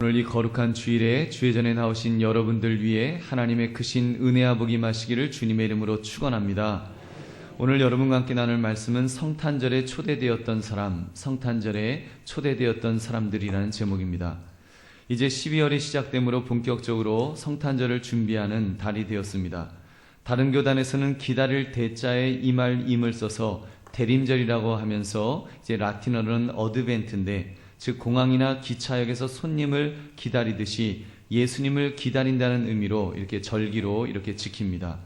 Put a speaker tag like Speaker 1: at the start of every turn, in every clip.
Speaker 1: 오늘 이 거룩한 주일에 주의 전에 나오신 여러분들 위해 하나님의 크신 은혜와 복이 임하시기를 주님의 이름으로 축원합니다. 오늘 여러분과 함께 나눌 말씀은 성탄절에 초대되었던 사람, 성탄절에 초대되었던 사람들이라는 제목입니다. 이제 12월이 시작되므로 본격적으로 성탄절을 준비하는 달이 되었습니다. 다른 교단에서는 기다릴 대자에 임할 임을 써서 대림절이라고 하면서 이제 라틴어로는 어드벤트인데, 즉 공항이나 기차역에서 손님을 기다리듯이 예수님을 기다린다는 의미로 이렇게 절기로 이렇게 지킵니다.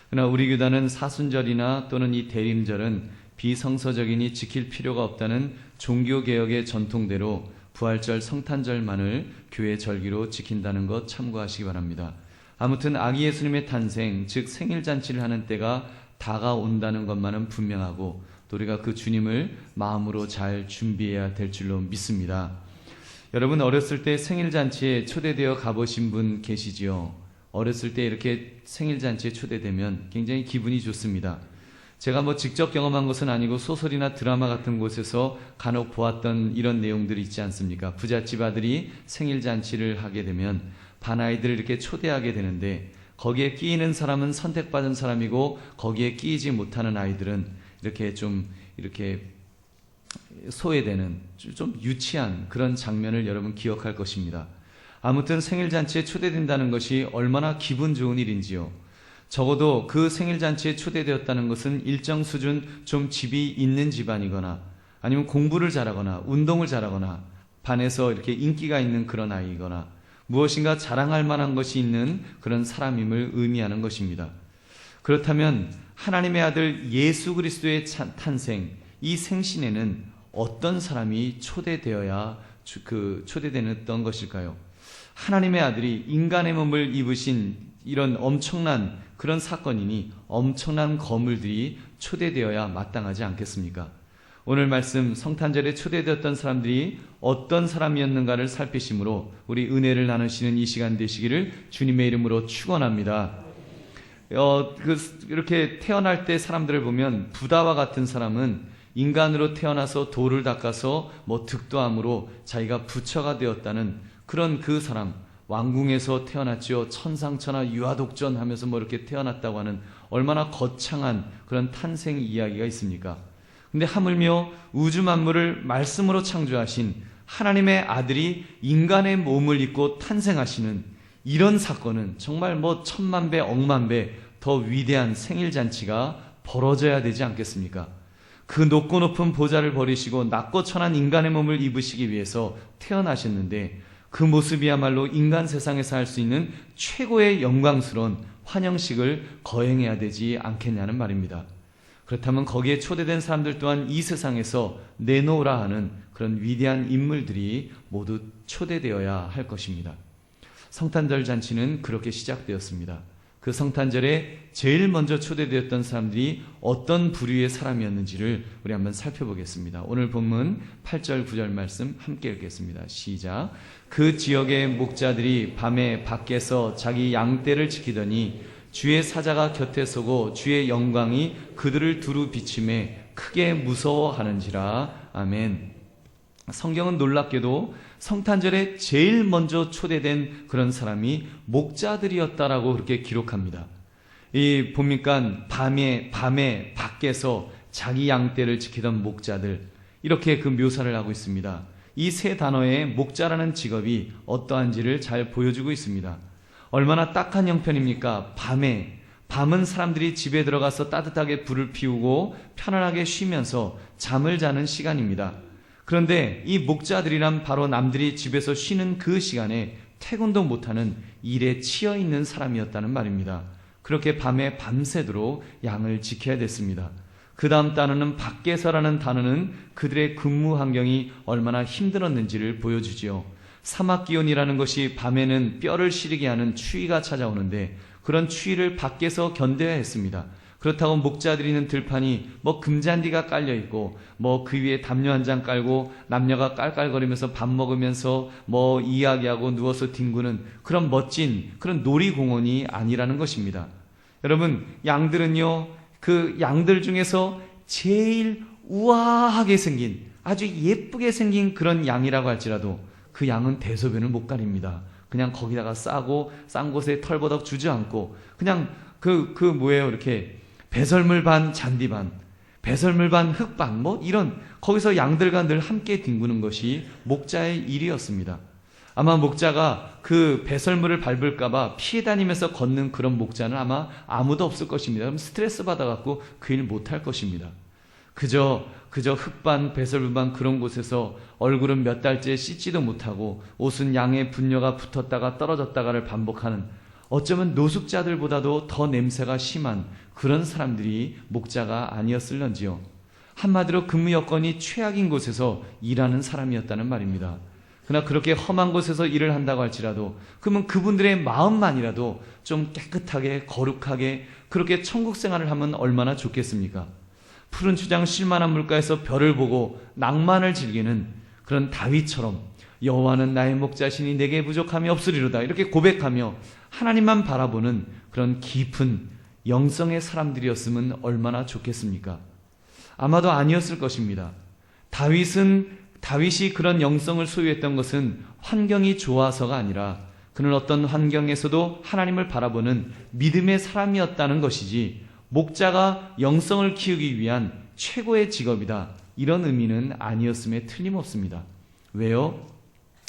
Speaker 1: 그러나 우리 교단은 사순절이나 또는 이 대림절은 비성서적이니 지킬 필요가 없다는 종교개혁의 전통대로 부활절, 성탄절만을 교회 절기로 지킨다는 것 참고하시기 바랍니다. 아무튼 아기 예수님의 탄생, 즉 생일잔치를 하는 때가 다가온다는 것만은 분명하고, 또 우리가 그 주님을 마음으로 잘 준비해야 될 줄로 믿습니다. 여러분, 어렸을 때 생일잔치에 초대되어 가보신 분 계시지요? 어렸을 때 이렇게 생일잔치에 초대되면 굉장히 기분이 좋습니다. 제가 직접 경험한 것은 아니고 소설이나 드라마 같은 곳에서 간혹 보았던 이런 내용들이 있지 않습니까? 부잣집 아들이 생일잔치를 하게 되면 반아이들을 이렇게 초대하게 되는데, 거기에 끼이는 사람은 선택받은 사람이고 거기에 끼이지 못하는 아이들은 이렇게 소외되는 좀 유치한 그런 장면을 여러분 기억할 것입니다. 아무튼 생일잔치에 초대된다는 것이 얼마나 기분 좋은 일인지요. 적어도 그 생일잔치에 초대되었다는 것은 일정 수준 좀 집이 있는 집안이거나 아니면 공부를 잘하거나 운동을 잘하거나 반에서 이렇게 인기가 있는 그런 아이거나 무엇인가 자랑할 만한 것이 있는 그런 사람임을 의미하는 것입니다. 그렇다면 하나님의 아들 예수 그리스도의 탄생, 이 생신에는 어떤 사람이 초대되어야 초대되었던 것일까요? 하나님의 아들이 인간의 몸을 입으신 이런 엄청난 그런 사건이니 엄청난 거물들이 초대되어야 마땅하지 않겠습니까? 오늘 말씀 성탄절에 초대되었던 사람들이 어떤 사람이었는가를 살피심으로 우리 은혜를 나누시는 이 시간 되시기를 주님의 이름으로 축원합니다. 이렇게 태어날 때 사람들을 보면 부다와 같은 사람은 인간으로 태어나서 돌을 닦아서 득도함으로 자기가 부처가 되었다는 그런 그 사람, 왕궁에서 태어났죠. 천상천하 유아독전 하면서 이렇게 태어났다고 하는 얼마나 거창한 그런 탄생 이야기가 있습니까? 근데 하물며 우주 만물을 말씀으로 창조하신 하나님의 아들이 인간의 몸을 입고 탄생하시는 이런 사건은 정말 천만배 억만배 더 위대한 생일잔치가 벌어져야 되지 않겠습니까? 그 높고 높은 보좌를 버리시고 낮고 천한 인간의 몸을 입으시기 위해서 태어나셨는데, 그 모습이야말로 인간 세상에서 할 수 있는 최고의 영광스러운 환영식을 거행해야 되지 않겠냐는 말입니다. 그렇다면 거기에 초대된 사람들 또한 이 세상에서 내놓으라 하는 그런 위대한 인물들이 모두 초대되어야 할 것입니다. 성탄절 잔치는 그렇게 시작되었습니다. 그 성탄절에 제일 먼저 초대되었던 사람들이 어떤 부류의 사람이었는지를 우리 한번 살펴보겠습니다. 오늘 본문 8절 9절 말씀 함께 읽겠습니다. 시작. 그 지역의 목자들이 밤에 밖에서 자기 양떼를 지키더니 주의 사자가 곁에 서고 주의 영광이 그들을 두루 비침에 크게 무서워하는지라. 아멘. 성경은 놀랍게도 성탄절에 제일 먼저 초대된 그런 사람이 목자들이었다라고 그렇게 기록합니다. 봅니까? 밤에 밖에서 자기 양떼를 지키던 목자들, 이렇게 그 묘사를 하고 있습니다. 이 세 단어의 목자라는 직업이 어떠한지를 잘 보여주고 있습니다. 얼마나 딱한 형편입니까? 밤은 사람들이 집에 들어가서 따뜻하게 불을 피우고 편안하게 쉬면서 잠을 자는 시간입니다. 그런데 이 목자들이란 바로 남들이 집에서 쉬는 그 시간에 퇴근도 못하는 일에 치여 있는 사람이었다는 말입니다. 그렇게 밤에 밤새도록 양을 지켜야 됐습니다. 그 다음 단어는 밖에서라는 단어는 그들의 근무 환경이 얼마나 힘들었는지를 보여주지요. 사막기온이라는 것이 밤에는 뼈를 시리게 하는 추위가 찾아오는데 그런 추위를 밖에서 견뎌야 했습니다. 그렇다고 목자들이 있는 들판이 금잔디가 깔려있고 그 위에 담요 한 장 깔고 남녀가 깔깔거리면서 밥 먹으면서 이야기하고 누워서 뒹구는 그런 멋진 그런 놀이공원이 아니라는 것입니다. 여러분, 양들은요, 그 양들 중에서 제일 우아하게 생긴 아주 예쁘게 생긴 그런 양이라고 할지라도 그 양은 대소변을 못 가립니다. 그냥 거기다가 싸고 싼 곳에 털버덕 주저앉고 그냥 뭐예요? 이렇게 배설물 반 잔디 반, 배설물 반 흙 반, 뭐 이런 거기서 양들과 늘 함께 뒹구는 것이 목자의 일이었습니다. 아마 목자가 그 배설물을 밟을까봐 피해 다니면서 걷는 그런 목자는 아마 아무도 없을 것입니다. 그럼 스트레스 받아갖고 그 일 못할 것입니다. 그저 흙반 배설물반 그런 곳에서 얼굴은 몇 달째 씻지도 못하고 옷은 양의 분녀가 붙었다가 떨어졌다가를 반복하는, 어쩌면 노숙자들보다도 더 냄새가 심한 그런 사람들이 목자가 아니었을런지요. 한마디로 근무 여건이 최악인 곳에서 일하는 사람이었다는 말입니다. 그러나 그렇게 험한 곳에서 일을 한다고 할지라도 그러면 그분들의 마음만이라도 좀 깨끗하게 거룩하게 그렇게 천국 생활을 하면 얼마나 좋겠습니까? 푸른 추장 쉴만한 물가에서 별을 보고 낭만을 즐기는 그런 다윗처럼 여호와는 나의 목자시니 내게 부족함이 없으리로다 이렇게 고백하며 하나님만 바라보는 그런 깊은 영성의 사람들이었으면 얼마나 좋겠습니까? 아마도 아니었을 것입니다. 다윗이 그런 영성을 소유했던 것은 환경이 좋아서가 아니라 그는 어떤 환경에서도 하나님을 바라보는 믿음의 사람이었다는 것이지, 목자가 영성을 키우기 위한 최고의 직업이다 이런 의미는 아니었음에 틀림없습니다. 왜요?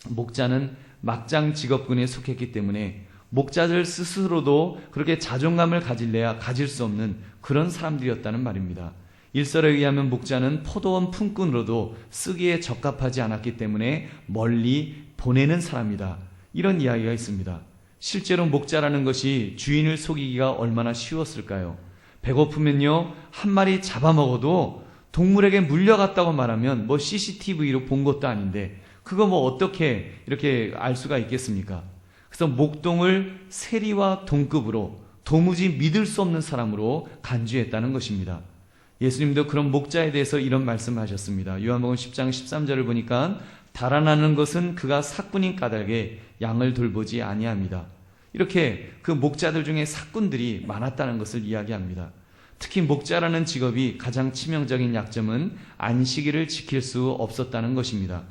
Speaker 1: 목자는 막장 직업군에 속했기 때문에 목자들 스스로도 그렇게 자존감을 가질래야 가질 수 없는 그런 사람들이었다는 말입니다. 일설에 의하면 목자는 포도원 품꾼으로도 쓰기에 적합하지 않았기 때문에 멀리 보내는 사람이다 이런 이야기가 있습니다. 실제로 목자라는 것이 주인을 속이기가 얼마나 쉬웠을까요? 배고프면요 한 마리 잡아먹어도 동물에게 물려갔다고 말하면 뭐 CCTV로 본 것도 아닌데 그거 뭐 어떻게 이렇게 알 수가 있겠습니까? 그래서 목동을 세리와 동급으로 도무지 믿을 수 없는 사람으로 간주했다는 것입니다. 예수님도 그런 목자에 대해서 이런 말씀하셨습니다. 요한복음 10장 13절을 보니까 달아나는 것은 그가 사꾼인 까닭에 양을 돌보지 아니합니다. 이렇게 그 목자들 중에 사꾼들이 많았다는 것을 이야기합니다. 특히 목자라는 직업이 가장 치명적인 약점은 안식일을 지킬 수 없었다는 것입니다.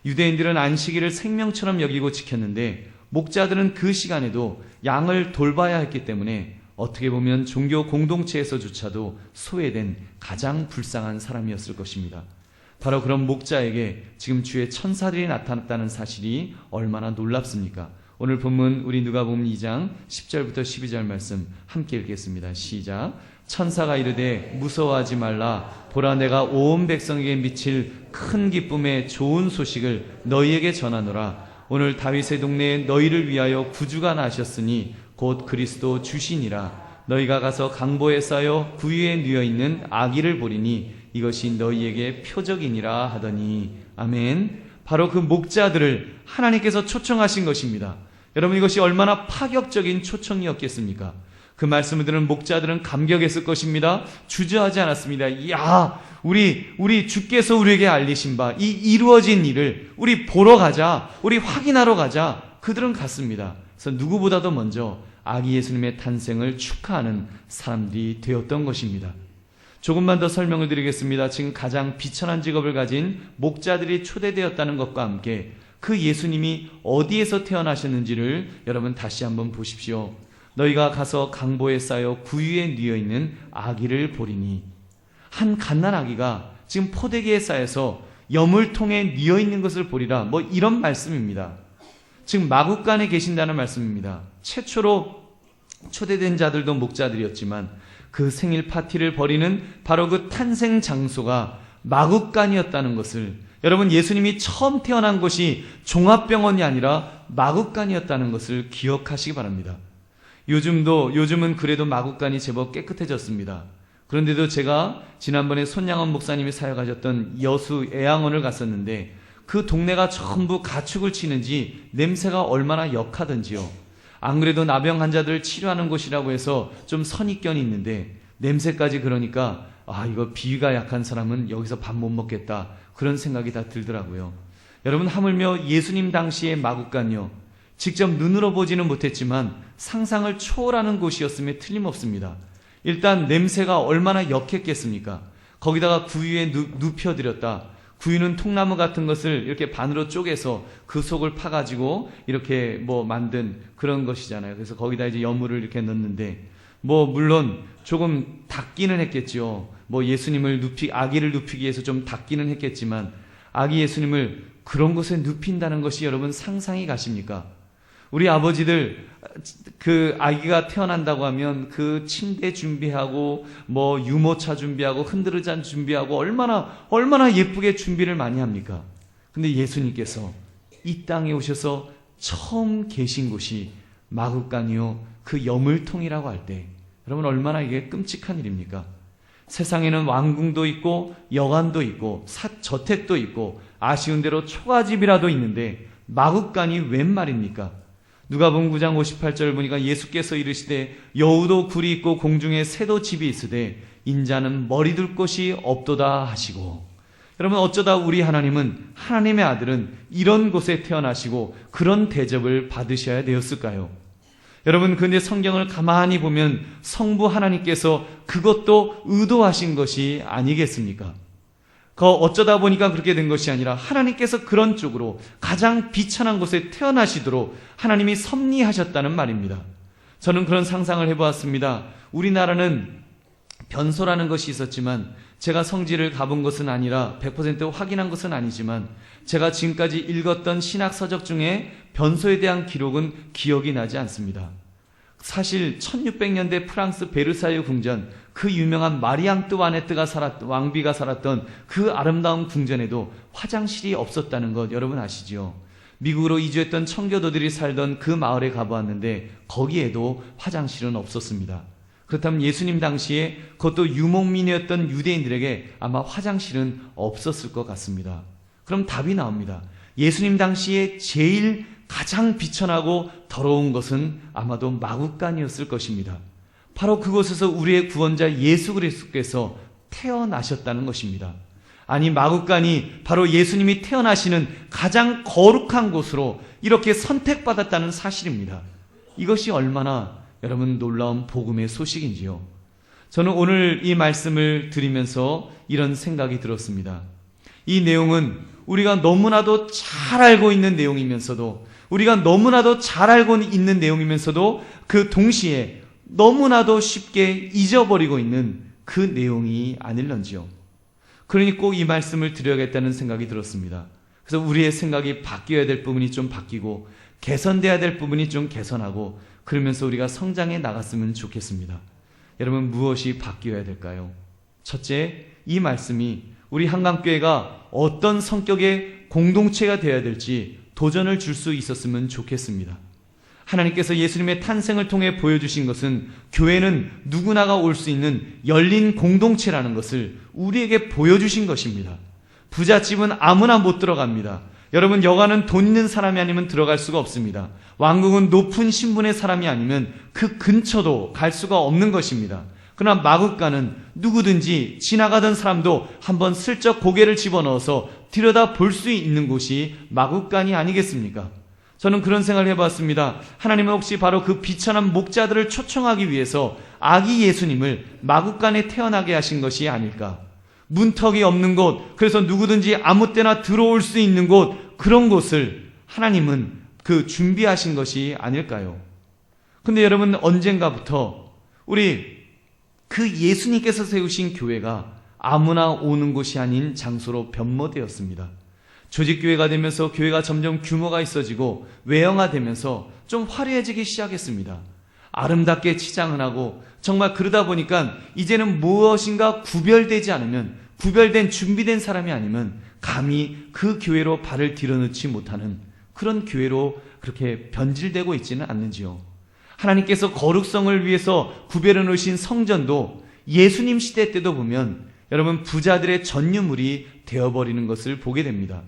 Speaker 1: 유대인들은 안식일을 생명처럼 여기고 지켰는데 목자들은 그 시간에도 양을 돌봐야 했기 때문에 어떻게 보면 종교 공동체에서조차도 소외된 가장 불쌍한 사람이었을 것입니다. 바로 그런 목자에게 지금 주의 천사들이 나타났다는 사실이 얼마나 놀랍습니까? 오늘 본문 우리 누가복음 2장 10절부터 12절 말씀 함께 읽겠습니다. 시작. 천사가 이르되 무서워하지 말라. 보라 내가 온 백성에게 미칠 큰 기쁨의 좋은 소식을 너희에게 전하노라. 오늘 다윗의 동네에 너희를 위하여 구주가 나셨으니 곧 그리스도 주시니라. 너희가 가서 강보에 쌓여 구유에 누워 있는 아기를 보리니 이것이 너희에게 표적이니라 하더니. 아멘. 바로 그 목자들을 하나님께서 초청하신 것입니다. 여러분 이것이 얼마나 파격적인 초청이었겠습니까? 그 말씀을 들은 목자들은 감격했을 것입니다. 주저하지 않았습니다. 이야, 우리 주께서 우리에게 알리신 바 이 이루어진 일을 우리 보러 가자, 우리 확인하러 가자. 그들은 갔습니다. 그래서 누구보다도 먼저 아기 예수님의 탄생을 축하하는 사람들이 되었던 것입니다. 조금만 더 설명을 드리겠습니다. 지금 가장 비천한 직업을 가진 목자들이 초대되었다는 것과 함께 그 예수님이 어디에서 태어나셨는지를 여러분 다시 한번 보십시오. 너희가 가서 강보에 쌓여 구유에 누워 있는 아기를 보리니. 한 갓난 아기가 지금 포대기에 쌓여서 여물통에 누워 있는 것을 보리라. 뭐 이런 말씀입니다. 지금 마국간에 계신다는 말씀입니다. 최초로 초대된 자들도 목자들이었지만 그 생일 파티를 벌이는 바로 그 탄생 장소가 마국간이었다는 것을, 여러분 예수님이 처음 태어난 곳이 종합병원이 아니라 마국간이었다는 것을 기억하시기 바랍니다. 요즘은 그래도 마국간이 제법 깨끗해졌습니다. 그런데도 제가 지난번에 손양원 목사님이 사역하셨던 여수 애양원을 갔었는데 그 동네가 전부 가축을 치는지 냄새가 얼마나 역하던지요. 안 그래도 나병 환자들 치료하는 곳이라고 해서 좀 선입견이 있는데 냄새까지 그러니까 이거 비위가 약한 사람은 여기서 밥 못 먹겠다 그런 생각이 다 들더라고요. 여러분 하물며 예수님 당시의 마국간요, 직접 눈으로 보지는 못했지만 상상을 초월하는 곳이었음에 틀림없습니다. 일단 냄새가 얼마나 역했겠습니까? 거기다가 구유에 눕혀드렸다. 구유는 통나무 같은 것을 이렇게 반으로 쪼개서 그 속을 파가지고 이렇게 만든 그런 것이잖아요. 그래서 거기다 이제 여물을 이렇게 넣는데, 물론 조금 닦기는 했겠죠. 예수님을 아기를 눕히기 위해서 좀 닦기는 했겠지만, 아기 예수님을 그런 곳에 눕힌다는 것이 여러분 상상이 가십니까? 우리 아버지들 그 아기가 태어난다고 하면 그 침대 준비하고 유모차 준비하고 흔들의자 준비하고 얼마나 예쁘게 준비를 많이 합니까? 근데 예수님께서 이 땅에 오셔서 처음 계신 곳이 마구간이요 그 여물통이라고 할 때, 여러분 얼마나 이게 끔찍한 일입니까? 세상에는 왕궁도 있고 여관도 있고 저택도 있고 아쉬운 대로 초가집이라도 있는데 마구간이 웬 말입니까? 누가복음 9장 58절 보니까 예수께서 이르시되 여우도 굴이 있고 공중에 새도 집이 있으되 인자는 머리 둘 곳이 없도다 하시고, 여러분 어쩌다 우리 하나님은, 하나님의 아들은 이런 곳에 태어나시고 그런 대접을 받으셔야 되었을까요? 여러분 근데 성경을 가만히 보면 성부 하나님께서 그것도 의도하신 것이 아니겠습니까? 어쩌다 보니까 그렇게 된 것이 아니라 하나님께서 그런 쪽으로 가장 비천한 곳에 태어나시도록 하나님이 섭리하셨다는 말입니다. 저는 그런 상상을 해보았습니다. 우리나라는 변소라는 것이 있었지만, 제가 성지를 가본 것은 아니라 100% 확인한 것은 아니지만, 제가 지금까지 읽었던 신학 서적 중에 변소에 대한 기록은 기억이 나지 않습니다. 사실 1600년대 프랑스 베르사유 궁전, 그 유명한 마리 앙뚜와네트가 왕비가 살았던 그 아름다운 궁전에도 화장실이 없었다는 것 여러분 아시죠? 미국으로 이주했던 청교도들이 살던 그 마을에 가보았는데 거기에도 화장실은 없었습니다. 그렇다면 예수님 당시에 그것도 유목민이었던 유대인들에게 아마 화장실은 없었을 것 같습니다. 그럼 답이 나옵니다. 예수님 당시에 제일 가장 비천하고 더러운 것은 아마도 마구간이었을 것입니다. 바로 그곳에서 우리의 구원자 예수 그리스도께서 태어나셨다는 것입니다. 아니, 마구간이 바로 예수님이 태어나시는 가장 거룩한 곳으로 이렇게 선택받았다는 사실입니다. 이것이 얼마나 여러분 놀라운 복음의 소식인지요. 저는 오늘 이 말씀을 드리면서 이런 생각이 들었습니다. 이 내용은 우리가 너무나도 잘 알고 있는 내용이면서도, 우리가 너무나도 잘 알고 있는 내용이면서도 그 동시에 너무나도 쉽게 잊어버리고 있는 그 내용이 아닐런지요. 그러니 꼭 이 말씀을 드려야겠다는 생각이 들었습니다. 그래서 우리의 생각이 바뀌어야 될 부분이 좀 바뀌고 개선돼야 될 부분이 좀 개선하고, 그러면서 우리가 성장해 나갔으면 좋겠습니다. 여러분, 무엇이 바뀌어야 될까요? 첫째, 이 말씀이 우리 한강교회가 어떤 성격의 공동체가 되어야 될지 도전을 줄 수 있었으면 좋겠습니다. 하나님께서 예수님의 탄생을 통해 보여주신 것은 교회는 누구나가 올 수 있는 열린 공동체라는 것을 우리에게 보여주신 것입니다. 부잣집은 아무나 못 들어갑니다. 여러분, 여관은 돈 있는 사람이 아니면 들어갈 수가 없습니다. 왕궁은 높은 신분의 사람이 아니면 그 근처도 갈 수가 없는 것입니다. 그러나 마구간은 누구든지 지나가던 사람도 한번 슬쩍 고개를 집어넣어서 들여다 볼 수 있는 곳이 마구간이 아니겠습니까? 저는 그런 생각을 해봤습니다. 하나님은 혹시 바로 그 비천한 목자들을 초청하기 위해서 아기 예수님을 마구간에 태어나게 하신 것이 아닐까? 문턱이 없는 곳, 그래서 누구든지 아무 때나 들어올 수 있는 곳, 그런 곳을 하나님은 그 준비하신 것이 아닐까요? 근데 여러분, 언젠가부터 우리 그 예수님께서 세우신 교회가 아무나 오는 곳이 아닌 장소로 변모되었습니다. 조직교회가 되면서 교회가 점점 규모가 있어지고 외형화되면서 좀 화려해지기 시작했습니다. 아름답게 치장을 하고, 정말 그러다 보니까 이제는 무엇인가 구별되지 않으면, 구별된 준비된 사람이 아니면 감히 그 교회로 발을 들여놓지 못하는 그런 교회로 그렇게 변질되고 있지는 않는지요. 하나님께서 거룩성을 위해서 구별해 놓으신 성전도 예수님 시대 때도 보면 여러분 부자들의 전유물이 되어버리는 것을 보게 됩니다.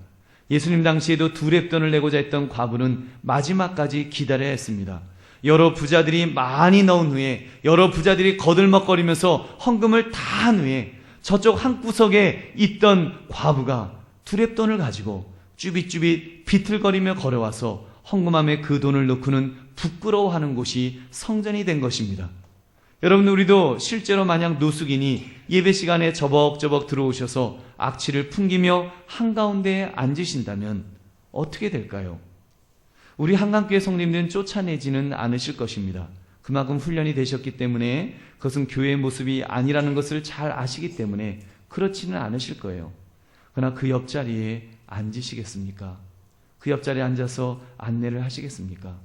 Speaker 1: 예수님 당시에도 두 렙돈을 내고자 했던 과부는 마지막까지 기다려야 했습니다. 여러 부자들이 많이 넣은 후에, 여러 부자들이 거들먹거리면서 헌금을 다 한 후에 저쪽 한 구석에 있던 과부가 두 렙돈을 가지고 쭈빗쭈빗 비틀거리며 걸어와서 헌금함에 그 돈을 넣고는 부끄러워하는 곳이 성전이 된 것입니다. 여러분, 우리도 실제로 만약 노숙인이 예배 시간에 저벅저벅 들어오셔서 악취를 풍기며 한가운데에 앉으신다면 어떻게 될까요? 우리 한강교회 성도님들은 쫓아내지는 않으실 것입니다. 그만큼 훈련이 되셨기 때문에 그것은 교회의 모습이 아니라는 것을 잘 아시기 때문에 그렇지는 않으실 거예요. 그러나 그 옆자리에 앉으시겠습니까? 그 옆자리에 앉아서 안내를 하시겠습니까?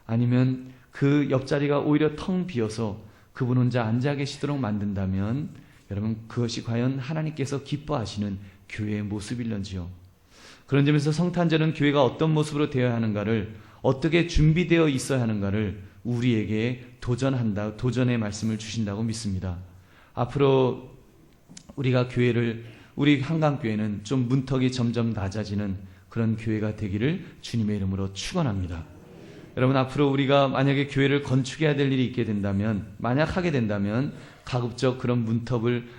Speaker 1: 아니면 그 옆자리가 오히려 텅 비어서 그분 혼자 앉아 계시도록 만든다면 여러분 그것이 과연 하나님께서 기뻐하시는 교회의 모습일런지요? 그런 점에서 성탄절은 교회가 어떤 모습으로 되어야 하는가를, 어떻게 준비되어 있어야 하는가를 우리에게 도전의 말씀을 주신다고 믿습니다. 앞으로 우리가 우리 한강교회는 좀 문턱이 점점 낮아지는 그런 교회가 되기를 주님의 이름으로 축원합니다. 여러분, 앞으로 우리가 만약에 교회를 건축해야 될 일이 있게 된다면, 만약 하게 된다면 가급적 그런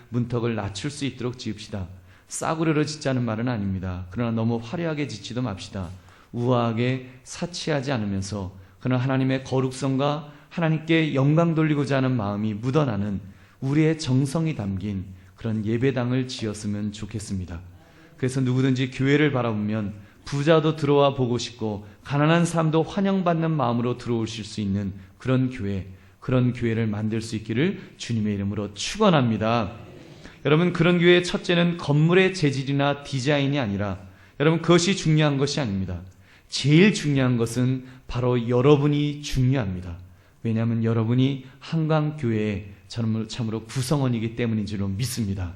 Speaker 1: 문턱을 낮출 수 있도록 지읍시다. 싸구려로 짓자는 말은 아닙니다. 그러나 너무 화려하게 짓지도 맙시다. 우아하게 사치하지 않으면서 그러나 하나님의 거룩성과 하나님께 영광 돌리고자 하는 마음이 묻어나는 우리의 정성이 담긴 그런 예배당을 지었으면 좋겠습니다. 그래서 누구든지 교회를 바라보면 부자도 들어와 보고 싶고 가난한 사람도 환영받는 마음으로 들어오실 수 있는 그런 교회를 만들 수 있기를 주님의 이름으로 축원합니다. 여러분, 그런 교회의 첫째는 건물의 재질이나 디자인이 아니라, 여러분, 그것이 중요한 것이 아닙니다. 제일 중요한 것은 바로 여러분이 중요합니다. 왜냐하면 여러분이 한강교회의 참으로 구성원이기 때문인 줄로 믿습니다.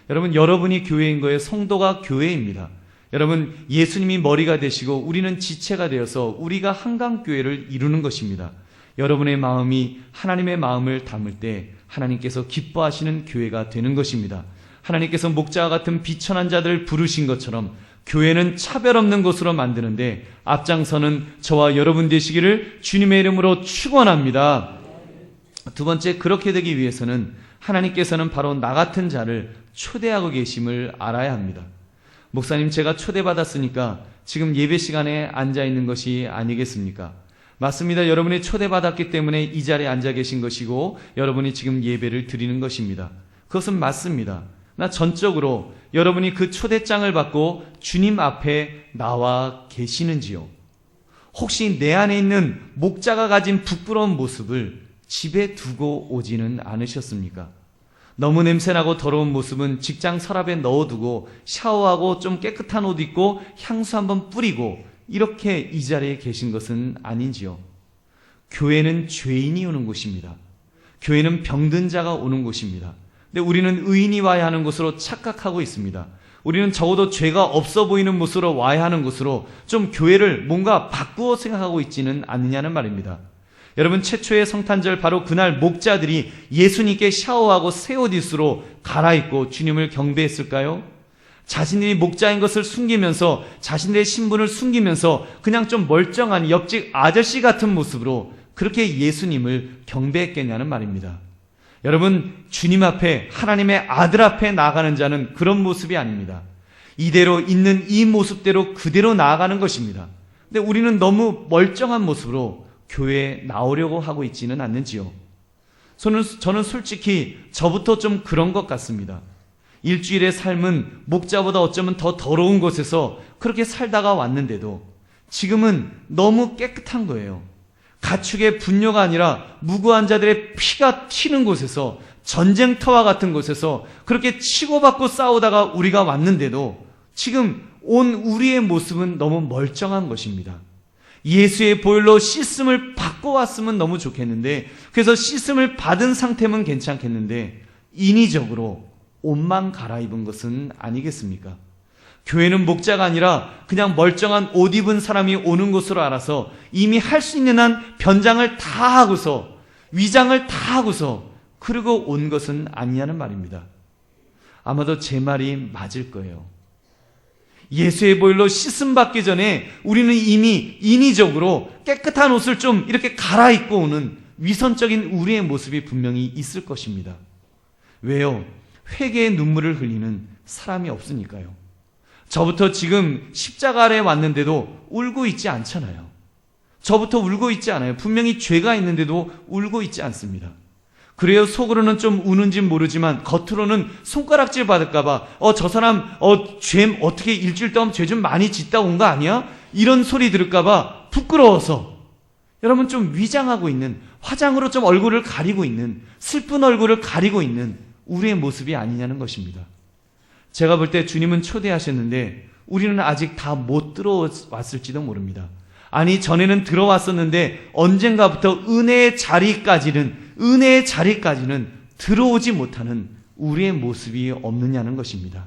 Speaker 1: 여러분, 여러분이 교회인 거예요. 성도가 교회입니다. 여러분, 예수님이 머리가 되시고 우리는 지체가 되어서 우리가 한강교회를 이루는 것입니다. 여러분의 마음이 하나님의 마음을 담을 때 하나님께서 기뻐하시는 교회가 되는 것입니다. 하나님께서 목자와 같은 비천한 자들을 부르신 것처럼 교회는 차별 없는 곳으로 만드는데 앞장서는 저와 여러분 되시기를 주님의 이름으로 축원합니다. 두 번째, 그렇게 되기 위해서는 하나님께서는 바로 나 같은 자를 초대하고 계심을 알아야 합니다. 목사님, 제가 초대받았으니까 지금 예배 시간에 앉아 있는 것이 아니겠습니까? 맞습니다. 여러분이 초대받았기 때문에 이 자리에 앉아 계신 것이고 여러분이 지금 예배를 드리는 것입니다. 그것은 맞습니다. 나 전적으로 여러분이 그 초대장을 받고 주님 앞에 나와 계시는지요? 혹시 내 안에 있는 목자가 가진 부끄러운 모습을 집에 두고 오지는 않으셨습니까? 너무 냄새나고 더러운 모습은 직장 서랍에 넣어두고 샤워하고 좀 깨끗한 옷 입고 향수 한번 뿌리고 이렇게 이 자리에 계신 것은 아닌지요? 교회는 죄인이 오는 곳입니다. 교회는 병든 자가 오는 곳입니다. 근데 우리는 의인이 와야 하는 곳으로 착각하고 있습니다. 우리는 적어도 죄가 없어 보이는 모습으로 와야 하는 곳으로 좀 교회를 뭔가 바꾸어 생각하고 있지는 않느냐는 말입니다. 여러분, 최초의 성탄절 바로 그날 목자들이 예수님께 샤워하고 새 옷으로 갈아입고 주님을 경배했을까요? 자신들이 목자인 것을 숨기면서 자신들의 신분을 숨기면서 그냥 좀 멀쩡한 옆집 아저씨 같은 모습으로 그렇게 예수님을 경배했겠냐는 말입니다. 여러분, 주님 앞에 하나님의 아들 앞에 나아가는 자는 그런 모습이 아닙니다. 이대로 있는 이 모습대로 그대로 나아가는 것입니다. 근데 우리는 너무 멀쩡한 모습으로 교회에 나오려고 하고 있지는 않는지요? 저는 솔직히 저부터 좀 그런 것 같습니다. 일주일의 삶은 목자보다 어쩌면 더 더러운 곳에서 그렇게 살다가 왔는데도 지금은 너무 깨끗한 거예요. 가축의 분뇨가 아니라 무고한 자들의 피가 튀는 곳에서, 전쟁터와 같은 곳에서 그렇게 치고받고 싸우다가 우리가 왔는데도 지금 온 우리의 모습은 너무 멀쩡한 것입니다. 예수의 보혈로 씻음을 받고 왔으면 너무 좋겠는데, 그래서 씻음을 받은 상태면 괜찮겠는데 인위적으로 옷만 갈아입은 것은 아니겠습니까? 교회는 목자가 아니라 그냥 멀쩡한 옷 입은 사람이 오는 곳으로 알아서 이미 할 수 있는 한 변장을 다 하고서, 위장을 다 하고서 그러고 온 것은 아니냐는 말입니다. 아마도 제 말이 맞을 거예요. 예수의 보혈로 씻음 받기 전에 우리는 이미 인위적으로 깨끗한 옷을 좀 이렇게 갈아입고 오는 위선적인 우리의 모습이 분명히 있을 것입니다. 왜요? 회개의 눈물을 흘리는 사람이 없으니까요. 저부터 지금 십자가 아래에 왔는데도 울고 있지 않잖아요. 저부터 울고 있지 않아요. 분명히 죄가 있는데도 울고 있지 않습니다. 그래요, 속으로는 좀 우는지 모르지만 겉으로는 손가락질 받을까봐 저 사람 죄 어떻게 일주일 동안 죄 좀 많이 짓다 온 거 아니야? 이런 소리 들을까봐 부끄러워서 여러분 좀 위장하고 있는, 화장으로 좀 얼굴을 가리고 있는, 슬픈 얼굴을 가리고 있는 우리의 모습이 아니냐는 것입니다. 제가 볼 때 주님은 초대하셨는데 우리는 아직 다 못 들어왔을지도 모릅니다. 아니, 전에는 들어왔었는데 언젠가부터 은혜의 자리까지는 들어오지 못하는 우리의 모습이 없느냐는 것입니다.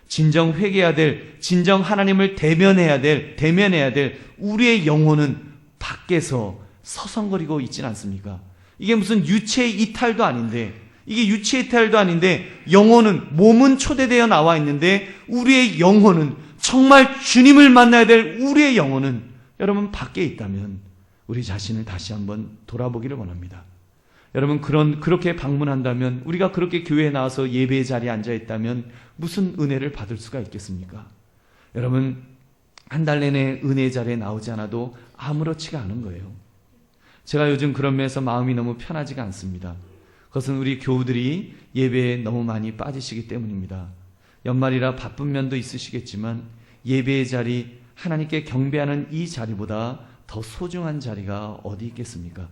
Speaker 1: 진정 회개해야 될, 진정 하나님을 대면해야 될 우리의 영혼은 밖에서 서성거리고 있진 않습니까? 이게 무슨 유체 이탈도 아닌데, 영혼은, 몸은 초대되어 나와 있는데 우리의 영혼은, 정말 주님을 만나야 될 우리의 영혼은 여러분 밖에 있다면 우리 자신을 다시 한번 돌아보기를 원합니다. 여러분 그렇게 방문한다면, 우리가 그렇게 교회에 나와서 예배의 자리에 앉아 있다면 무슨 은혜를 받을 수가 있겠습니까? 여러분 한 달 내내 은혜의 자리에 나오지 않아도 아무렇지가 않은 거예요. 제가 요즘 그런 면에서 마음이 너무 편하지가 않습니다. 그것은 우리 교우들이 예배에 너무 많이 빠지시기 때문입니다. 연말이라 바쁜 면도 있으시겠지만 예배의 자리, 하나님께 경배하는 이 자리보다 더 소중한 자리가 어디 있겠습니까?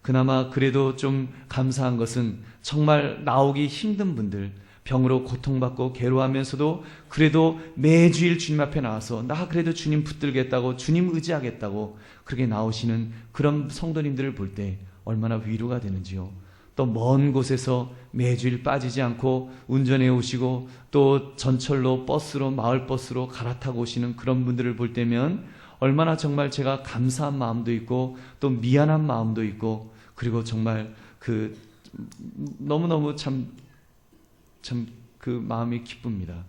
Speaker 1: 그나마 그래도 좀 감사한 것은 정말 나오기 힘든 분들, 병으로 고통받고 괴로워하면서도 그래도 매주일 주님 앞에 나와서 나 그래도 주님 붙들겠다고, 주님 의지하겠다고 그렇게 나오시는 그런 성도님들을 볼 때 얼마나 위로가 되는지요. 또 먼 곳에서 매주일 빠지지 않고 운전해 오시고 또 전철로 버스로, 마을버스로 갈아타고 오시는 그런 분들을 볼 때면 얼마나 정말 제가 감사한 마음도 있고 또 미안한 마음도 있고, 그리고 정말 너무너무 참 그 마음이 기쁩니다.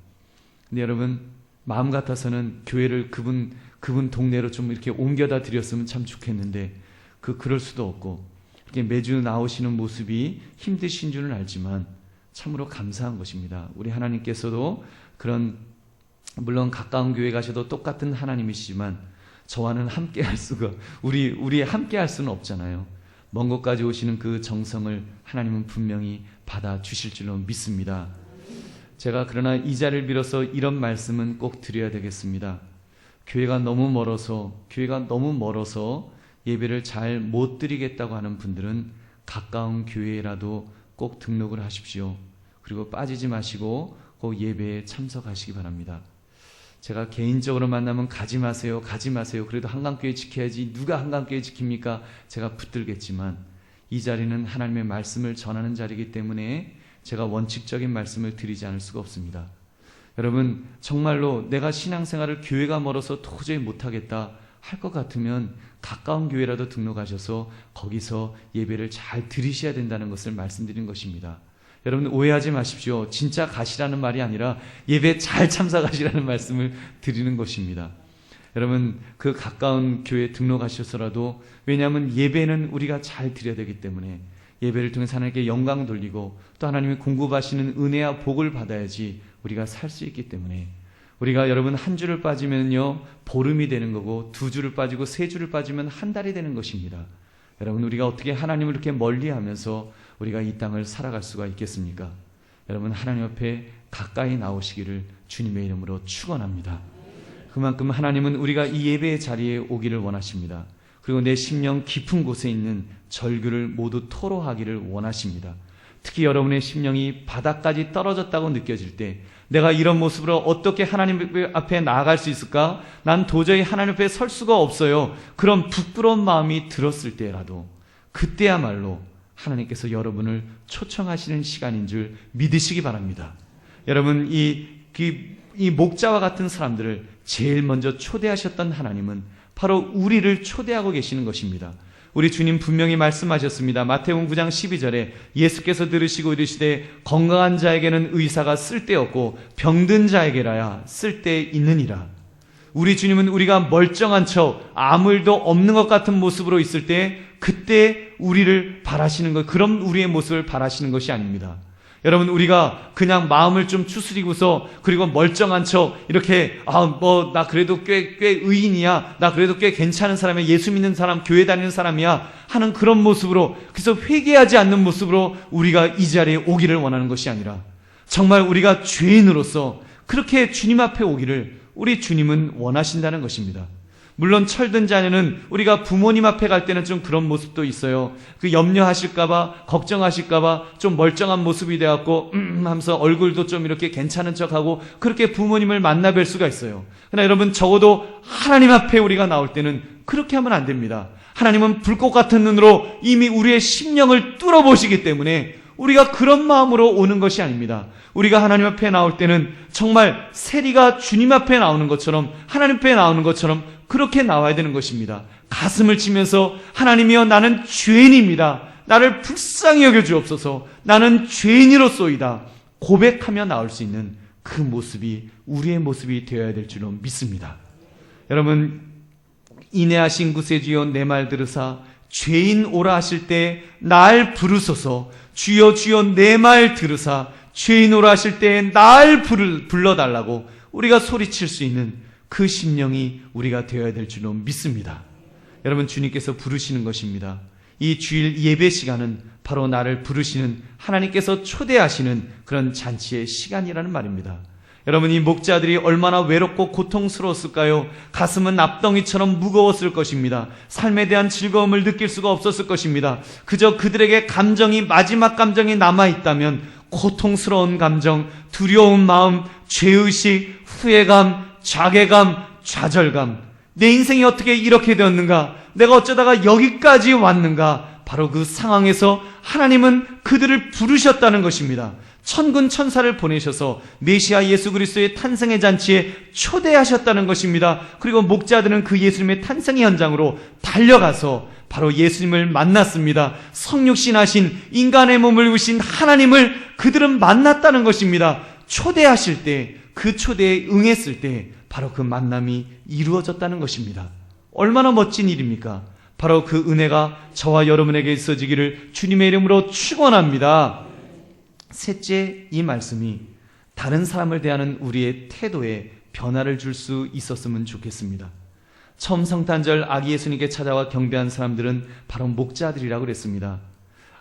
Speaker 1: 근데 여러분 마음 같아서는 교회를 그분 동네로 좀 이렇게 옮겨다 드렸으면 참 좋겠는데 그럴 수도 없고, 이렇게 매주 나오시는 모습이 힘드신 줄은 알지만 참으로 감사한 것입니다. 우리 하나님께서도 물론 가까운 교회 가셔도 똑같은 하나님이시지만 저와는 함께 할 수가, 우리 함께 할 수는 없잖아요. 먼 곳까지 오시는 그 정성을 하나님은 분명히 받아 주실 줄로 믿습니다. 제가 그러나 이 자리를 빌어서 이런 말씀은 꼭 드려야 되겠습니다. 교회가 너무 멀어서 예배를 잘 못 드리겠다고 하는 분들은 가까운 교회라도 꼭 등록을 하십시오. 그리고 빠지지 마시고 꼭 예배에 참석하시기 바랍니다. 제가 개인적으로 만나면 가지 마세요. 그래도 한강교회 지켜야지. 누가 한강교회 지킵니까? 제가 붙들겠지만 이 자리는 하나님의 말씀을 전하는 자리이기 때문에 제가 원칙적인 말씀을 드리지 않을 수가 없습니다. 여러분 정말로 내가 신앙생활을 교회가 멀어서 도저히 못하겠다 할 것 같으면 가까운 교회라도 등록하셔서 거기서 예배를 잘 드리셔야 된다는 것을 말씀드린 것입니다. 여러분 오해하지 마십시오. 진짜 가시라는 말이 아니라 예배 잘 참석하시라는 말씀을 드리는 것입니다. 여러분 그 가까운 교회에 등록하셔서라도, 왜냐하면 예배는 우리가 잘 드려야 되기 때문에 예배를 통해서 하나님께 영광 돌리고 또 하나님이 공급하시는 은혜와 복을 받아야지 우리가 살 수 있기 때문에, 우리가 여러분 한 주를 빠지면요 보름이 되는 거고, 두 주를 빠지고 세 주를 빠지면 한 달이 되는 것입니다. 여러분 우리가 어떻게 하나님을 이렇게 멀리하면서 우리가 이 땅을 살아갈 수가 있겠습니까? 여러분 하나님 앞에 가까이 나오시기를 주님의 이름으로 축원합니다. 그만큼 하나님은 우리가 이 예배의 자리에 오기를 원하십니다. 그리고 내 심령 깊은 곳에 있는 절규를 모두 토로하기를 원하십니다. 특히 여러분의 심령이 바닥까지 떨어졌다고 느껴질 때, 내가 이런 모습으로 어떻게 하나님 앞에 나아갈 수 있을까? 난 도저히 하나님 앞에 설 수가 없어요. 그런 부끄러운 마음이 들었을 때라도, 그때야말로 하나님께서 여러분을 초청하시는 시간인 줄 믿으시기 바랍니다. 여러분 이 목자와 같은 사람들을 제일 먼저 초대하셨던 하나님은 바로 우리를 초대하고 계시는 것입니다. 우리 주님 분명히 말씀하셨습니다. 마태복음 9장 12절에 예수께서 들으시고 이르시되 건강한 자에게는 의사가 쓸데없고 병든 자에게라야 쓸데있느니라. 우리 주님은 우리가 멀쩡한 척 아무 일도 없는 것 같은 모습으로 있을 때 그때 우리를 바라시는 것, 그런 우리의 모습을 바라시는 것이 아닙니다. 여러분, 우리가 그냥 마음을 좀 추스리고서 그리고 멀쩡한 척 이렇게 나 그래도 꽤 의인이야, 나 그래도 꽤 괜찮은 사람이야, 예수 믿는 사람, 교회 다니는 사람이야 하는 그런 모습으로, 그래서 회개하지 않는 모습으로 우리가 이 자리에 오기를 원하는 것이 아니라 정말 우리가 죄인으로서 그렇게 주님 앞에 오기를 우리 주님은 원하신다는 것입니다. 물론 철든 자녀는 우리가 부모님 앞에 갈 때는 좀 그런 모습도 있어요. 그 염려하실까봐, 걱정하실까봐 좀 멀쩡한 모습이 되었고 하면서 얼굴도 좀 이렇게 괜찮은 척하고 그렇게 부모님을 만나 뵐 수가 있어요. 그러나 여러분, 적어도 하나님 앞에 우리가 나올 때는 그렇게 하면 안 됩니다. 하나님은 불꽃 같은 눈으로 이미 우리의 심령을 뚫어보시기 때문에 우리가 그런 마음으로 오는 것이 아닙니다. 우리가 하나님 앞에 나올 때는 정말 세리가 주님 앞에 나오는 것처럼, 하나님 앞에 나오는 것처럼 그렇게 나와야 되는 것입니다. 가슴을 치면서 하나님이여, 나는 죄인입니다. 나를 불쌍히 여겨 주옵소서. 나는 죄인이로소이다. 고백하며 나올 수 있는 그 모습이 우리의 모습이 되어야 될 줄로 믿습니다. 여러분, 인애하신 구세주여 내 말 들으사 죄인 오라 하실 때 날 부르소서. 주여 주여 내 말 들으사 죄인 오라 하실 때 날 불러달라고 우리가 소리칠 수 있는 그 심령이 우리가 되어야 될 줄로 믿습니다. 여러분, 주님께서 부르시는 것입니다. 이 주일 예배 시간은 바로 나를 부르시는, 하나님께서 초대하시는 그런 잔치의 시간이라는 말입니다. 여러분, 이 목자들이 얼마나 외롭고 고통스러웠을까요? 가슴은 납덩이처럼 무거웠을 것입니다. 삶에 대한 즐거움을 느낄 수가 없었을 것입니다. 그저 그들에게 감정이, 마지막 감정이 남아있다면 고통스러운 감정, 두려운 마음, 죄의식, 후회감, 자괴감, 좌절감, 내 인생이 어떻게 이렇게 되었는가, 내가 어쩌다가 여기까지 왔는가. 바로 그 상황에서 하나님은 그들을 부르셨다는 것입니다. 천군 천사를 보내셔서 메시아 예수 그리스도의 탄생의 잔치에 초대하셨다는 것입니다. 그리고 목자들은 그 예수님의 탄생의 현장으로 달려가서 바로 예수님을 만났습니다. 성육신하신 인간의 몸을 입으신 하나님을 그들은 만났다는 것입니다. 초대하실 때, 그 초대에 응했을 때 바로 그 만남이 이루어졌다는 것입니다. 얼마나 멋진 일입니까? 바로 그 은혜가 저와 여러분에게 있어지기를 주님의 이름으로 축원합니다. 셋째, 이 말씀이 다른 사람을 대하는 우리의 태도에 변화를 줄 수 있었으면 좋겠습니다. 처음 성탄절 아기 예수님께 찾아와 경배한 사람들은 바로 목자들이라고 그랬습니다.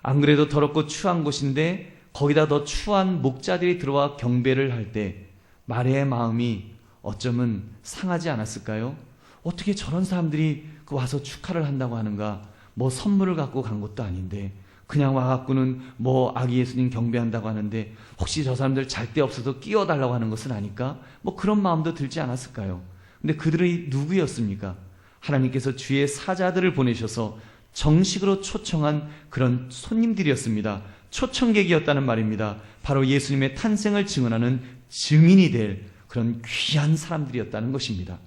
Speaker 1: 안 그래도 더럽고 추한 곳인데 거기다 더 추한 목자들이 들어와 경배를 할 때 마리아의 마음이 어쩌면 상하지 않았을까요? 어떻게 저런 사람들이 와서 축하를 한다고 하는가? 뭐 선물을 갖고 간 것도 아닌데 그냥 와갖고는 뭐 아기 예수님 경배한다고 하는데 혹시 저 사람들 잘 데 없어서 끼워달라고 하는 것은 아닐까? 뭐 그런 마음도 들지 않았을까요? 근데 그들이 누구였습니까? 하나님께서 주의 사자들을 보내셔서 정식으로 초청한 그런 손님들이었습니다. 초청객이었다는 말입니다. 바로 예수님의 탄생을 증언하는 증인이 될 그런 귀한 사람들이었다는 것입니다.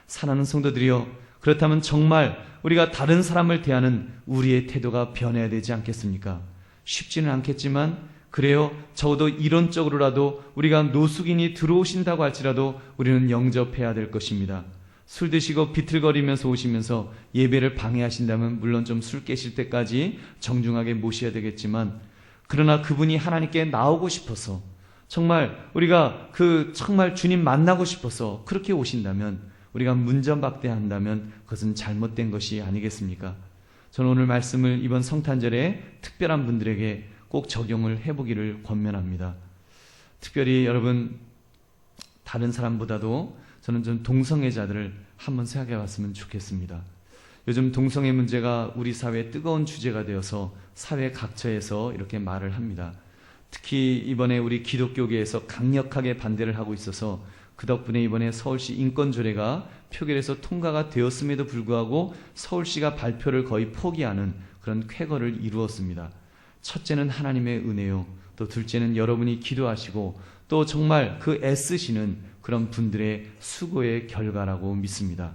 Speaker 1: 사랑하는 성도들이여, 그렇다면 정말 우리가 다른 사람을 대하는 우리의 태도가 변해야 되지 않겠습니까? 쉽지는 않겠지만 그래요, 적어도 이론적으로라도 우리가 노숙인이 들어오신다고 할지라도 우리는 영접해야 될 것입니다. 술 드시고 비틀거리면서 오시면서 예배를 방해하신다면 물론 좀 술 깨실 때까지 정중하게 모셔야 되겠지만, 그러나 그분이 하나님께 나오고 싶어서 정말 우리가 정말 주님 만나고 싶어서 그렇게 오신다면, 우리가 문전박대한다면 그것은 잘못된 것이 아니겠습니까? 저는 오늘 말씀을 이번 성탄절에 특별한 분들에게 꼭 적용을 해보기를 권면합니다. 특별히 여러분, 다른 사람보다도 저는 좀 동성애자들을 한번 생각해 봤으면 좋겠습니다. 요즘 동성애 문제가 우리 사회의 뜨거운 주제가 되어서 사회 각처에서 이렇게 말을 합니다. 특히 이번에 우리 기독교계에서 강력하게 반대를 하고 있어서 그 덕분에 이번에 서울시 인권조례가 표결에서 통과가 되었음에도 불구하고 서울시가 발표를 거의 포기하는 그런 쾌거를 이루었습니다. 첫째는 하나님의 은혜요, 또 둘째는 여러분이 기도하시고 또 정말 그 애쓰시는 그런 분들의 수고의 결과라고 믿습니다.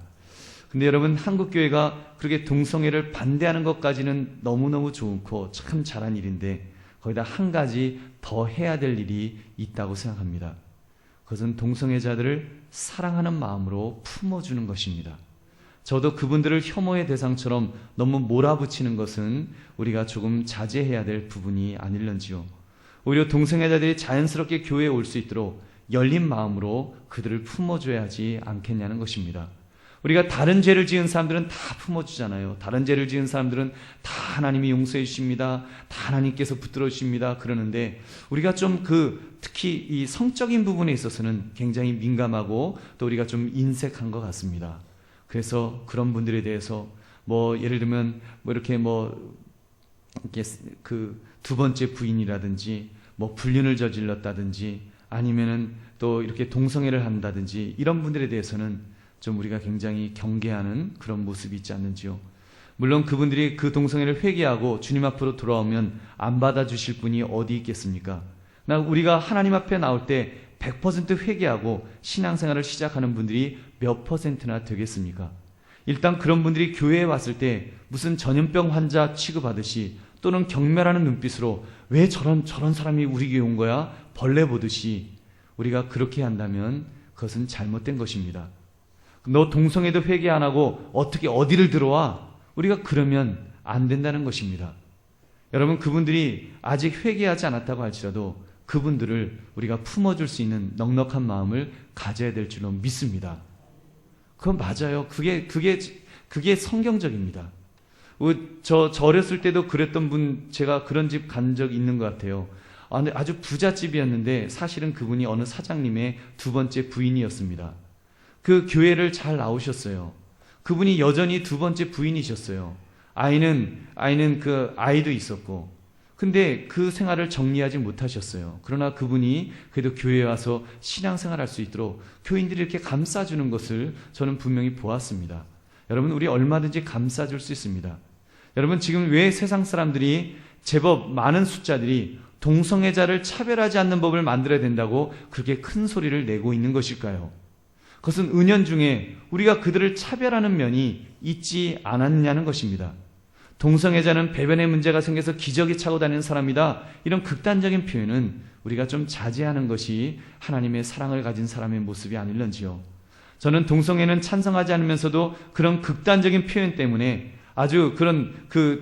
Speaker 1: 근데 여러분, 한국교회가 그렇게 동성애를 반대하는 것까지는 너무너무 좋고 참 잘한 일인데 거기다 한 가지 더 해야 될 일이 있다고 생각합니다. 그것은 동성애자들을 사랑하는 마음으로 품어주는 것입니다. 저도 그분들을 혐오의 대상처럼 너무 몰아붙이는 것은 우리가 조금 자제해야 될 부분이 아닐런지요. 오히려 동성애자들이 자연스럽게 교회에 올 수 있도록 열린 마음으로 그들을 품어줘야 하지 않겠냐는 것입니다. 우리가 다른 죄를 지은 사람들은 다 품어주잖아요. 다른 죄를 지은 사람들은 다 하나님이 용서해 주십니다. 다 하나님께서 붙들어 주십니다. 그러는데 우리가 좀 특히 이 성적인 부분에 있어서는 굉장히 민감하고 또 우리가 좀 인색한 것 같습니다. 그래서 그런 분들에 대해서 예를 들면 이렇게 두 번째 부인이라든지 불륜을 저질렀다든지 아니면은 또 이렇게 동성애를 한다든지 이런 분들에 대해서는 좀 우리가 굉장히 경계하는 그런 모습이 있지 않는지요. 물론 그분들이 그 동성애를 회개하고 주님 앞으로 돌아오면 안 받아주실 분이 어디 있겠습니까? 우리가 하나님 앞에 나올 때 100% 회개하고 신앙생활을 시작하는 분들이 몇 %나 되겠습니까? 일단 그런 분들이 교회에 왔을 때 무슨 전염병 환자 취급하듯이 또는 경멸하는 눈빛으로 왜 저런 사람이 우리 교회 온 거야? 벌레 보듯이 우리가 그렇게 한다면 그것은 잘못된 것입니다. 너 동성애도 회개 안 하고 어떻게 어디를 들어와? 우리가 그러면 안 된다는 것입니다. 여러분, 그분들이 아직 회개하지 않았다고 할지라도 그분들을 우리가 품어줄 수 있는 넉넉한 마음을 가져야 될 줄로 믿습니다. 그건 맞아요. 그게 성경적입니다. 저 어렸을 때도 그랬던 분, 제가 그런 집 간 적 있는 것 같아요. 근데 아주 부잣집이었는데 사실은 그분이 어느 사장님의 두 번째 부인이었습니다. 그 교회를 잘 나오셨어요. 그분이 여전히 두 번째 부인이셨어요. 아이는 그 아이도 있었고. 근데 그 생활을 정리하지 못하셨어요. 그러나 그분이 그래도 교회에 와서 신앙생활할 수 있도록 교인들이 이렇게 감싸주는 것을 저는 분명히 보았습니다. 여러분, 우리 얼마든지 감싸줄 수 있습니다. 여러분, 지금 왜 세상 사람들이 제법 많은 숫자들이 동성애자를 차별하지 않는 법을 만들어야 된다고 그렇게 큰 소리를 내고 있는 것일까요? 그것은 은연중에 우리가 그들을 차별하는 면이 있지 않았느냐는 것입니다. 동성애자는 배변에 문제가 생겨서 기저귀 차고 다니는 사람이다. 이런 극단적인 표현은 우리가 좀 자제하는 것이 하나님의 사랑을 가진 사람의 모습이 아닐런지요. 저는 동성애는 찬성하지 않으면서도 그런 극단적인 표현 때문에 아주 그런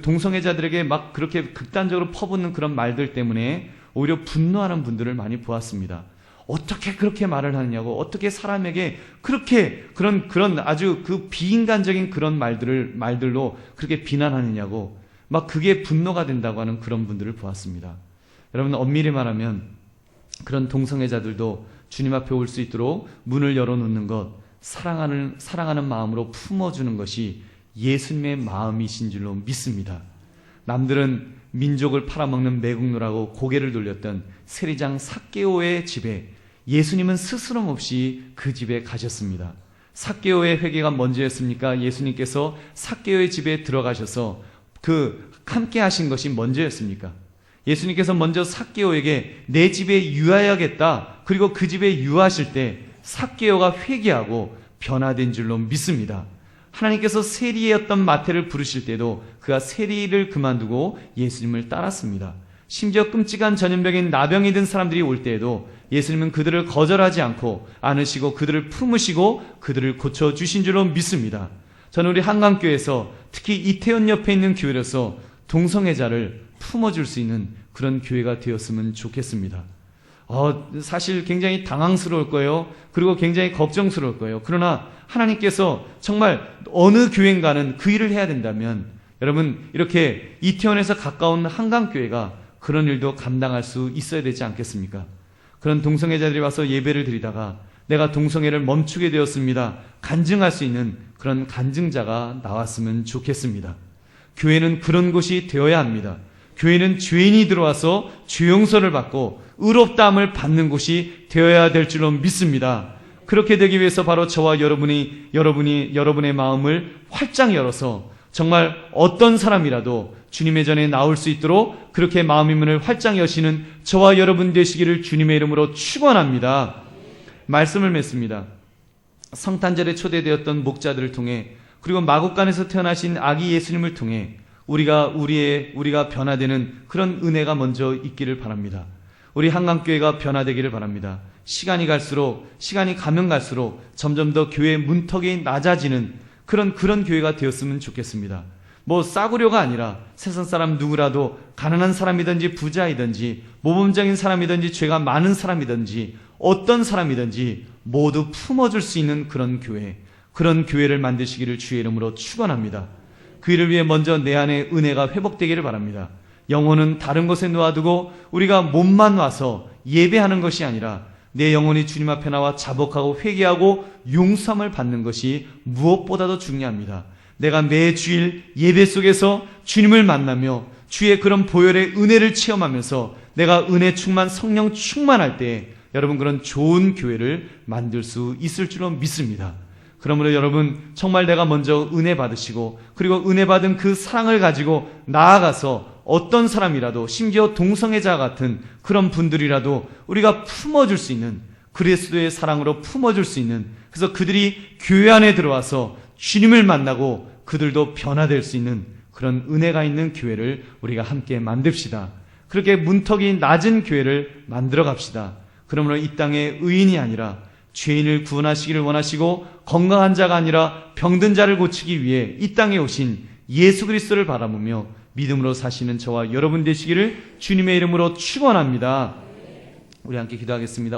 Speaker 1: 동성애자들에게 막 그렇게 극단적으로 퍼붓는 그런 말들 때문에 오히려 분노하는 분들을 많이 보았습니다. 어떻게 그렇게 말을 하느냐고, 어떻게 사람에게 그렇게 그런 아주 비인간적인 그런 말들로 그렇게 비난하느냐고, 막 그게 분노가 된다고 하는 그런 분들을 보았습니다. 여러분, 엄밀히 말하면 그런 동성애자들도 주님 앞에 올 수 있도록 문을 열어놓는 것, 사랑하는 마음으로 품어주는 것이 예수님의 마음이신 줄로 믿습니다. 남들은 민족을 팔아먹는 매국노라고 고개를 돌렸던 세리장 삭개오의 집에 예수님은 스스럼 없이 그 집에 가셨습니다. 삭개오의 회개가 먼저였습니까? 예수님께서 삭개오의 집에 들어가셔서 함께 하신 것이 먼저였습니까? 예수님께서 먼저 삭개오에게 내 집에 유하여야겠다. 그리고 그 집에 유하실 때 삭개오가 회개하고 변화된 줄로 믿습니다. 하나님께서 세리였던 마태를 부르실 때도 그가 세리를 그만두고 예수님을 따랐습니다. 심지어 끔찍한 전염병인 나병이 든 사람들이 올 때에도 예수님은 그들을 거절하지 않고 안으시고 그들을 품으시고 그들을 고쳐주신 줄로 믿습니다. 저는 우리 한강교회에서 특히 이태원 옆에 있는 교회로서 동성애자를 품어줄 수 있는 그런 교회가 되었으면 좋겠습니다. 사실 굉장히 당황스러울 거예요. 그리고 굉장히 걱정스러울 거예요. 그러나 하나님께서 정말 어느 교회인가는 그 일을 해야 된다면 여러분, 이렇게 이태원에서 가까운 한강교회가 그런 일도 감당할 수 있어야 되지 않겠습니까? 그런 동성애자들이 와서 예배를 드리다가 내가 동성애를 멈추게 되었습니다. 간증할 수 있는 그런 간증자가 나왔으면 좋겠습니다. 교회는 그런 곳이 되어야 합니다. 교회는 죄인이 들어와서 죄 용서를 받고 의롭다함을 받는 곳이 되어야 될 줄로 믿습니다. 그렇게 되기 위해서 바로 저와 여러분의 마음을 활짝 열어서 정말 어떤 사람이라도 주님의 전에 나올 수 있도록 그렇게 마음의 문을 활짝 여시는 저와 여러분 되시기를 주님의 이름으로 축원합니다. 말씀을 맺습니다. 성탄절에 초대되었던 목자들을 통해 그리고 마국간에서 태어나신 아기 예수님을 통해 우리가 변화되는 그런 은혜가 먼저 있기를 바랍니다. 우리 한강교회가 변화되기를 바랍니다. 시간이 가면 갈수록 점점 더 교회의 문턱이 낮아지는 그런 교회가 되었으면 좋겠습니다. 싸구려가 아니라 세상 사람 누구라도 가난한 사람이든지 부자이든지 모범적인 사람이든지 죄가 많은 사람이든지 어떤 사람이든지 모두 품어줄 수 있는 그런 교회, 그런 교회를 만드시기를 주의 이름으로 축원합니다. 그 일을 위해 먼저 내 안에 은혜가 회복되기를 바랍니다. 영혼은 다른 곳에 놓아두고 우리가 몸만 와서 예배하는 것이 아니라 내 영혼이 주님 앞에 나와 자복하고 회개하고 용서함을 받는 것이 무엇보다도 중요합니다. 내가 매주일 예배 속에서 주님을 만나며 주의 그런 보혈의 은혜를 체험하면서 내가 은혜 충만, 성령 충만할 때 여러분 그런 좋은 교회를 만들 수 있을 줄로 믿습니다. 그러므로 여러분 정말 내가 먼저 은혜 받으시고 그리고 은혜 받은 그 사랑을 가지고 나아가서 어떤 사람이라도 심지어 동성애자 같은 그런 분들이라도 우리가 품어줄 수 있는 그리스도의 사랑으로 품어줄 수 있는 그래서 그들이 교회 안에 들어와서 주님을 만나고 그들도 변화될 수 있는 그런 은혜가 있는 교회를 우리가 함께 만듭시다. 그렇게 문턱이 낮은 교회를 만들어 갑시다. 그러므로 이 땅에 의인이 아니라 죄인을 구원하시기를 원하시고 건강한 자가 아니라 병든 자를 고치기 위해 이 땅에 오신 예수 그리스도를 바라보며 믿음으로 사시는 저와 여러분 되시기를 주님의 이름으로 축원합니다. 우리 함께 기도하겠습니다.